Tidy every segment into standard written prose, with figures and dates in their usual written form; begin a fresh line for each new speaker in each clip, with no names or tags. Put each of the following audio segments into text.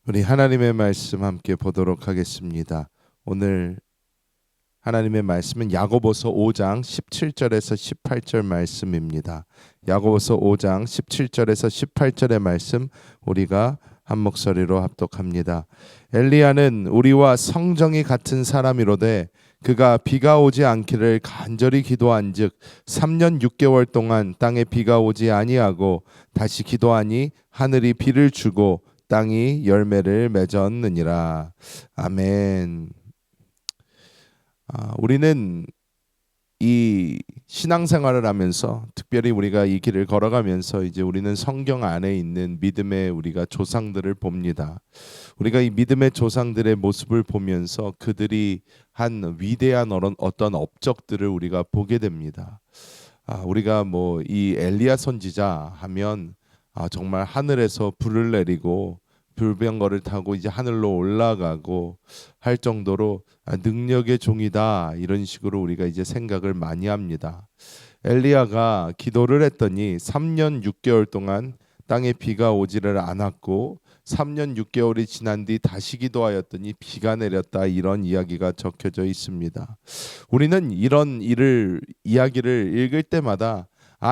우리 하나님의 말씀 함께 보도록 하겠습니다. 오늘 하나님의 말씀은 야고보서 5장 17절에서 18절 말씀입니다. 야고보서 5장 17절에서 18절의 말씀 우리가 한 목소리로 합독합니다. 엘리야는 우리와 성정이 같은 사람이로되 그가 비가 오지 않기를 간절히 기도한즉 3년 6개월 동안 땅에 비가 오지 아니하고 다시 기도하니 하늘이 비를 주고 땅이 열매를 맺었느니라. 아멘. 우리는 이 신앙생활을 하면서 특별히 우리가 이 길을 걸어가면서 이제 우리는 성경 안에 있는 믿음의 우리가 조상들을 봅니다. 우리가 이 믿음의 조상들의 모습을 보면서 그들이 한 위대한 어떤 업적들을 우리가 보게 됩니다. 우리가 뭐 이 엘리야 선지자 하면 정말 하늘에서 불을 내리고 불병거를 타고 이제 하늘로 올라가고 할 정도로 능력의 종이다, 이런 식으로 우리가 이제 생각을 많이 합니다. 엘리야가 기도를 했더니 3년 6개월 동안 땅에 비가 오지를 않았고 3년 6개월이 지난 뒤 다시 기도하였더니 비가 내렸다, 이런 이야기가 적혀져 있습니다. 우리는 이런 이야기를 읽을 때마다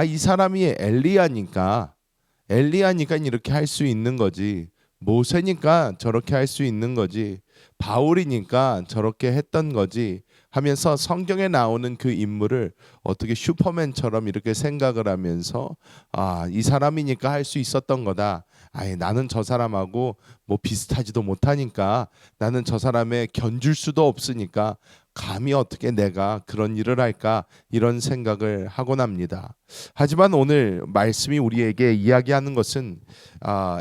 이 사람이 엘리야니까 이렇게 할 수 있는 거지, 모세니까 저렇게 할 수 있는 거지, 바울이니까 저렇게 했던 거지 하면서 성경에 나오는 그 인물을 어떻게 슈퍼맨처럼 이렇게 생각을 하면서 이 사람이니까 할 수 있었던 거다. 나는 저 사람하고 뭐 비슷하지도 못하니까, 나는 저 사람에 견줄 수도 없으니까 감히 어떻게 내가 그런 일을 할까, 이런 생각을 하곤 합니다. 하지만 오늘 말씀이 우리에게 이야기하는 것은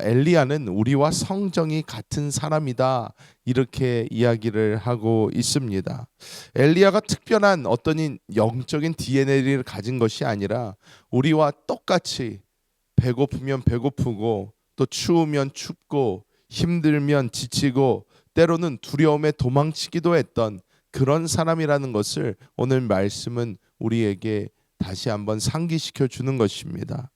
엘리야는 우리와 성정이 같은 사람이다, 이렇게 이야기를 하고 있습니다. 엘리야가 특별한 어떤 영적인 DNA를 가진 것이 아니라 우리와 똑같이 배고프면 배고프고 또 추우면 춥고 힘들면 지치고 때로는 두려움에 도망치기도 했던 그런 사람이라는 것을 오늘 말씀은 우리에게 다시 한번 상기시켜 주는 것입니다.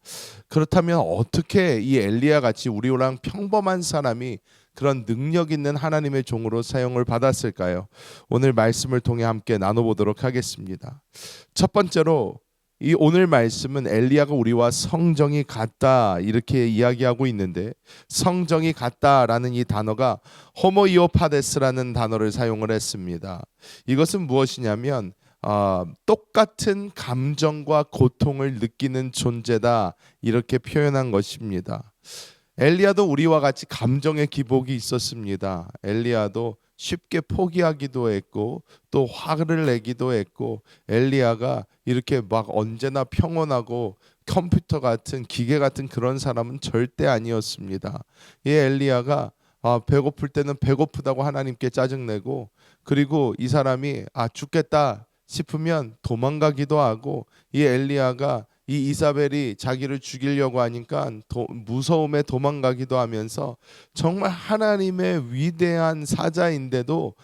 그렇다면 어떻게 이 엘리야 같이 우리랑 평범한 사람이 그런 능력 있는 하나님의 종으로 사용을 받았을까요? 오늘 말씀을 통해 함께 나눠보도록 하겠습니다. 첫 번째로 이 오늘 말씀은 엘리야가 우리와 성정이 같다, 이렇게 이야기하고 있는데, 성정이 같다라는 이 단어가 호모이오파데스라는 단어를 사용을 했습니다. 이것은 무엇이냐면 똑같은 감정과 고통을 느끼는 존재다, 이렇게 표현한 것입니다. 엘리야도 우리와 같이 감정의 기복이 있었습니다. 엘리야도 쉽게 포기하기도 했고 또 화를 내기도 했고, 엘리야가 이렇게 막 언제나 평온하고 컴퓨터 같은 기계 같은 그런 사람은 절대 아니었습니다. 이 엘리야가 배고플 때는 배고프다고 하나님께 짜증내고, 그리고 이 사람이 죽겠다 싶으면 도망가기도 하고, 이 엘리야가 이 이사벨이 자기를 죽이려고 하니까 무서움에 도망가기도 하면서 정말 하나님의 위대한 사자인데도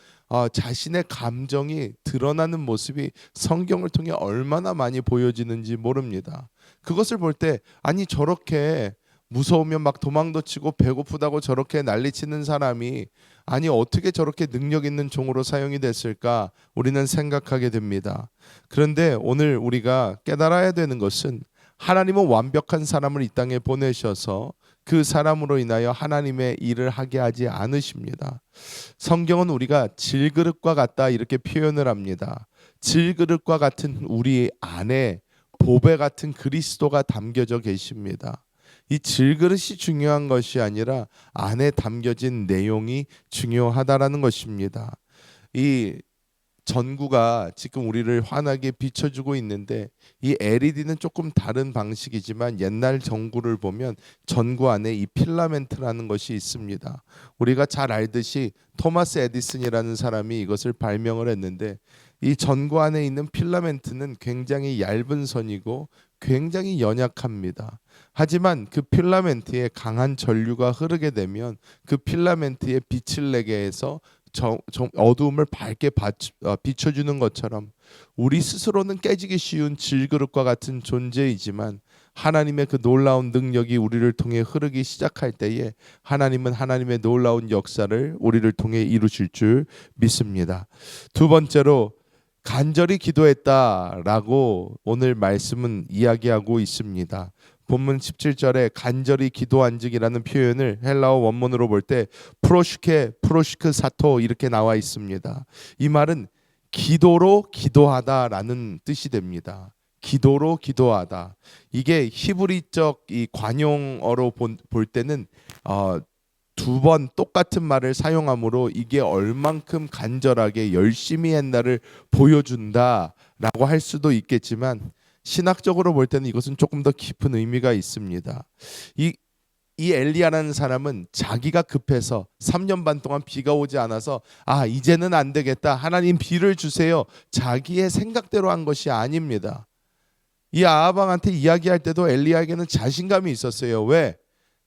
자신의 감정이 드러나는 모습이 성경을 통해 얼마나 많이 보여지는지 모릅니다. 그것을 볼 때 저렇게 무서우면 막 도망도 치고 배고프다고 저렇게 난리치는 사람이 어떻게 저렇게 능력 있는 종으로 사용이 됐을까, 우리는 생각하게 됩니다. 그런데 오늘 우리가 깨달아야 되는 것은 하나님은 완벽한 사람을 이 땅에 보내셔서 그 사람으로 인하여 하나님의 일을 하게 하지 않으십니다. 성경은 우리가 질그릇과 같다, 이렇게 표현을 합니다. 질그릇과 같은 우리 안에 보배 같은 그리스도가 담겨져 계십니다. 이 질그릇이 중요한 것이 아니라 안에 담겨진 내용이 중요하다라는 것입니다. 이 전구가 지금 우리를 환하게 비춰주고 있는데, 이 LED는 조금 다른 방식이지만 옛날 전구를 보면 전구 안에 이 필라멘트라는 것이 있습니다. 우리가 잘 알듯이 토마스 에디슨이라는 사람이 이것을 발명을 했는데, 이 전구 안에 있는 필라멘트는 굉장히 얇은 선이고 굉장히 연약합니다. 하지만 그 필라멘트에 강한 전류가 흐르게 되면 그 필라멘트에 빛을 내게 해서 어두움을 밝게 비춰주는 것처럼 우리 스스로는 깨지기 쉬운 질그릇과 같은 존재이지만 하나님의 그 놀라운 능력이 우리를 통해 흐르기 시작할 때에 하나님은 하나님의 놀라운 역사를 우리를 통해 이루실 줄 믿습니다. 두 번째로 간절히 기도했다라고 오늘 말씀은 이야기하고 있습니다. 본문 17절에 간절히 기도한즉이라는 표현을 헬라어 원문으로 볼 때 프로시크 사토 이렇게 나와 있습니다. 이 말은 기도로 기도하다라는 뜻이 됩니다. 기도로 기도하다. 이게 히브리적 이 관용어로 볼 때는 두 번 똑같은 말을 사용하므로 이게 얼만큼 간절하게 열심히 했나를 보여준다라고 할 수도 있겠지만 신학적으로 볼 때는 이것은 조금 더 깊은 의미가 있습니다. 이 엘리야라는 사람은 자기가 급해서 3년 반 동안 비가 오지 않아서 이제는 안 되겠다, 하나님 비를 주세요, 자기의 생각대로 한 것이 아닙니다. 이 아하방한테 이야기할 때도 엘리야에게는 자신감이 있었어요. 왜?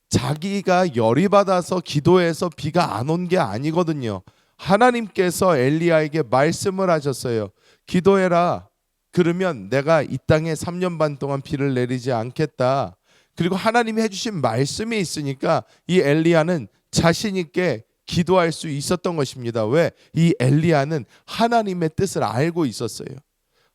자기가 열이 받아서 기도해서 비가 안 온 게 아니거든요. 하나님께서 엘리야에게 말씀을 하셨어요. 기도해라. 그러면 내가 이 땅에 3년 반 동안 비를 내리지 않겠다. 그리고 하나님이 해주신 말씀이 있으니까 이 엘리야는 자신 있게 기도할 수 있었던 것입니다. 왜? 이 엘리야는 하나님의 뜻을 알고 있었어요.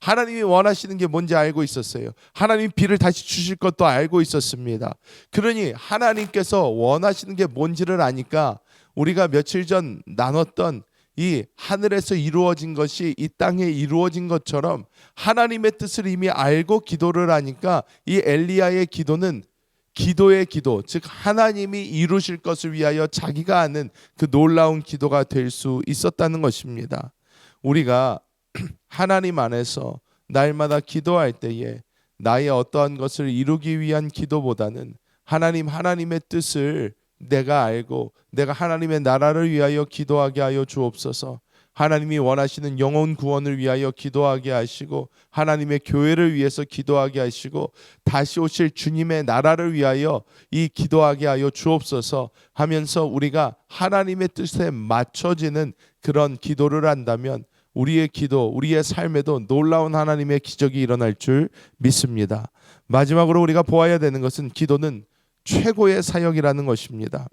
하나님이 원하시는 게 뭔지 알고 있었어요. 하나님 비를 다시 주실 것도 알고 있었습니다. 그러니 하나님께서 원하시는 게 뭔지를 아니까 우리가 며칠 전 나눴던 이 하늘에서 이루어진 것이 이 땅에 이루어진 것처럼 하나님의 뜻을 이미 알고 기도를 하니까 이 엘리야의 기도는 기도의 기도, 즉 하나님이 이루실 것을 위하여 자기가 하는 그 놀라운 기도가 될 수 있었다는 것입니다. 우리가 하나님 안에서 날마다 기도할 때에 나의 어떠한 것을 이루기 위한 기도보다는 하나님의 뜻을 내가 알고 내가 하나님의 나라를 위하여 기도하게 하여 주옵소서. 하나님이 원하시는 영혼 구원을 위하여 기도하게 하시고 하나님의 교회를 위해서 기도하게 하시고 다시 오실 주님의 나라를 위하여 이 기도하게 하여 주옵소서 하면서 우리가 하나님의 뜻에 맞춰지는 그런 기도를 한다면 우리의 기도, 우리의 삶에도 놀라운 하나님의 기적이 일어날 줄 믿습니다. 마지막으로 우리가 보아야 되는 것은 기도는 최고의 사역이라는 것입니다.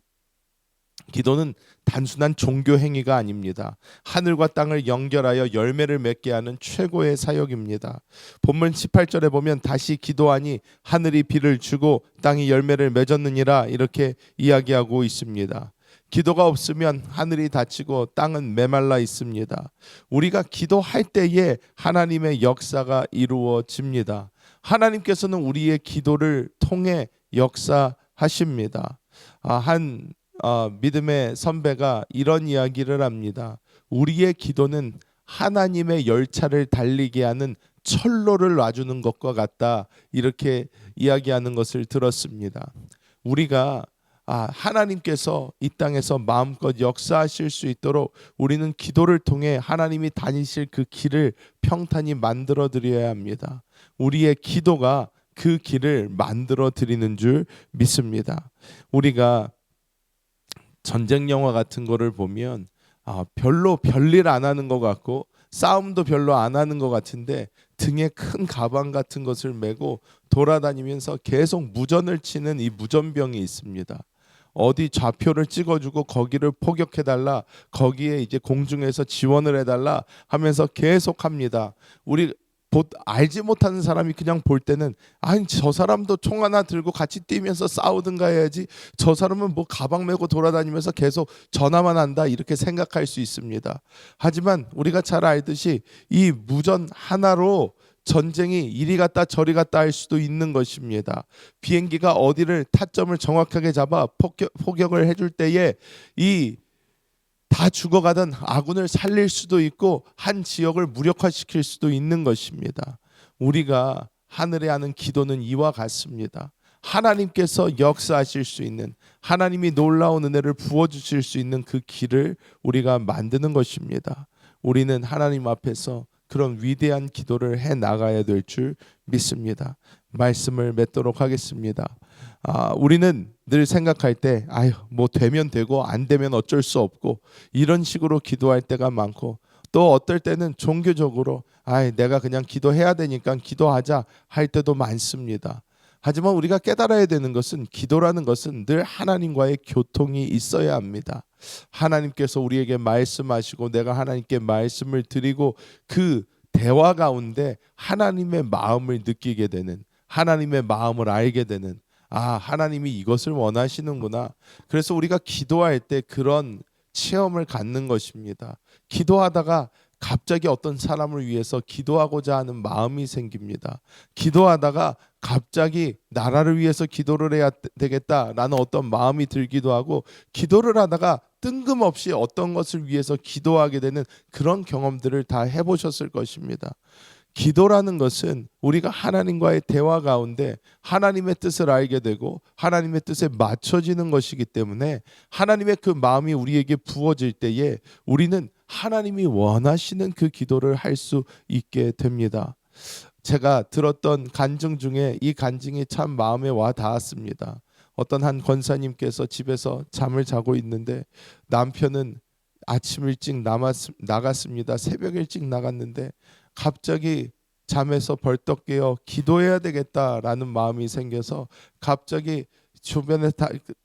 기도는 단순한 종교 행위가 아닙니다. 하늘과 땅을 연결하여 열매를 맺게 하는 최고의 사역입니다. 본문 18절에 보면 다시 기도하니 하늘이 비를 주고 땅이 열매를 맺었느니라 이렇게 이야기하고 있습니다. 기도가 없으면 하늘이 닫히고 땅은 메말라 있습니다. 우리가 기도할 때에 하나님의 역사가 이루어집니다. 하나님께서는 우리의 기도를 통해 역사하십니다. 한 믿음의 선배가 이런 이야기를 합니다. 우리의 기도는 하나님의 열차를 달리게 하는 철로를 놔주는 것과 같다 이렇게 이야기하는 것을 들었습니다. 우리가 하나님께서 이 땅에서 마음껏 역사하실 수 있도록 우리는 기도를 통해 하나님이 다니실 그 길을 평탄히 만들어 드려야 합니다. 우리의 기도가 그 길을 만들어 드리는 줄 믿습니다. 우리가 전쟁 영화 같은 거를 보면 별로 별일 안 하는 것 같고 싸움도 별로 안 하는 것 같은데 등에 큰 가방 같은 것을 메고 돌아다니면서 계속 무전을 치는 이 무전병이 있습니다. 어디 좌표를 찍어주고 거기를 포격해달라, 거기에 이제 공중에서 지원을 해달라 하면서 계속 합니다. 우리 알지 못하는 사람이 그냥 볼 때는 저 사람도 총 하나 들고 같이 뛰면서 싸우든가 해야지, 저 사람은 뭐 가방 메고 돌아다니면서 계속 전화만 한다 이렇게 생각할 수 있습니다. 하지만 우리가 잘 알듯이 이 무전 하나로 전쟁이 이리 갔다 저리 갔다 할 수도 있는 것입니다. 비행기가 어디를 타점을 정확하게 잡아 포격을 해줄 때에 다 죽어가던 아군을 살릴 수도 있고 한 지역을 무력화시킬 수도 있는 것입니다. 우리가 하늘에 하는 기도는 이와 같습니다. 하나님께서 역사하실 수 있는, 하나님이 놀라운 은혜를 부어주실 수 있는 그 길을 우리가 만드는 것입니다. 우리는 하나님 앞에서 그런 위대한 기도를 해 나가야 될 줄 믿습니다. 말씀을 맺도록 하겠습니다. 우리는 늘 생각할 때 뭐 되면 되고 안 되면 어쩔 수 없고 이런 식으로 기도할 때가 많고, 또 어떨 때는 종교적으로 내가 그냥 기도해야 되니까 기도하자 할 때도 많습니다. 하지만 우리가 깨달아야 되는 것은 기도라는 것은 늘 하나님과의 교통이 있어야 합니다. 하나님께서 우리에게 말씀하시고 내가 하나님께 말씀을 드리고 그 대화 가운데 하나님의 마음을 느끼게 되는, 하나님의 마음을 알게 되는, 하나님이 이것을 원하시는구나. 그래서 우리가 기도할 때 그런 체험을 갖는 것입니다. 기도하다가 갑자기 어떤 사람을 위해서 기도하고자 하는 마음이 생깁니다. 기도하다가 갑자기 나라를 위해서 기도를 해야 되겠다라는 어떤 마음이 들기도 하고, 기도를 하다가 뜬금없이 어떤 것을 위해서 기도하게 되는 그런 경험들을 다 해보셨을 것입니다. 기도라는 것은 우리가 하나님과의 대화 가운데 하나님의 뜻을 알게 되고 하나님의 뜻에 맞춰지는 것이기 때문에, 하나님의 그 마음이 우리에게 부어질 때에 우리는 하나님이 원하시는 그 기도를 할 수 있게 됩니다. 제가 들었던 간증 중에 이 간증이 참 마음에 와 닿았습니다. 어떤 한 권사님께서 집에서 잠을 자고 있는데 남편은 아침 일찍 나갔습니다. 새벽 일찍 나갔는데 갑자기 잠에서 벌떡 깨어 기도해야 되겠다라는 마음이 생겨서 갑자기 주변에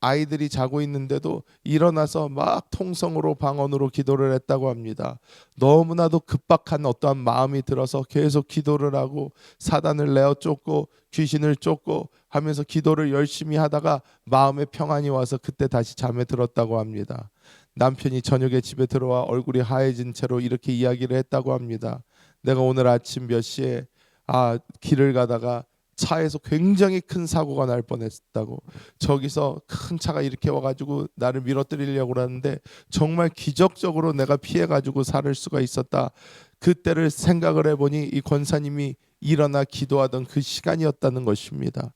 아이들이 자고 있는데도 일어나서 막 통성으로 방언으로 기도를 했다고 합니다. 너무나도 급박한 어떠한 마음이 들어서 계속 기도를 하고 사단을 내어 쫓고 귀신을 쫓고 하면서 기도를 열심히 하다가 마음의 평안이 와서 그때 다시 잠에 들었다고 합니다. 남편이 저녁에 집에 들어와 얼굴이 하얘진 채로 이렇게 이야기를 했다고 합니다. 내가 오늘 아침 몇 시에 길을 가다가 차에서 굉장히 큰 사고가 날 뻔했다고, 저기서 큰 차가 이렇게 와가지고 나를 밀어뜨리려고 하는데 정말 기적적으로 내가 피해가지고 살 수가 있었다. 그때를 생각을 해보니 이 권사님이 일어나 기도하던 그 시간이었다는 것입니다.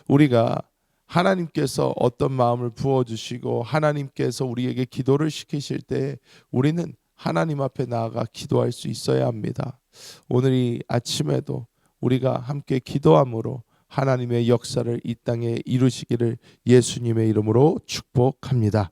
우리가 하나님께서 어떤 마음을 부어주시고 하나님께서 우리에게 기도를 시키실 때 우리는 하나님 앞에 나아가 기도할 수 있어야 합니다. 오늘 이 아침에도 우리가 함께 기도함으로 하나님의 역사를 이 땅에 이루시기를 예수님의 이름으로 축복합니다.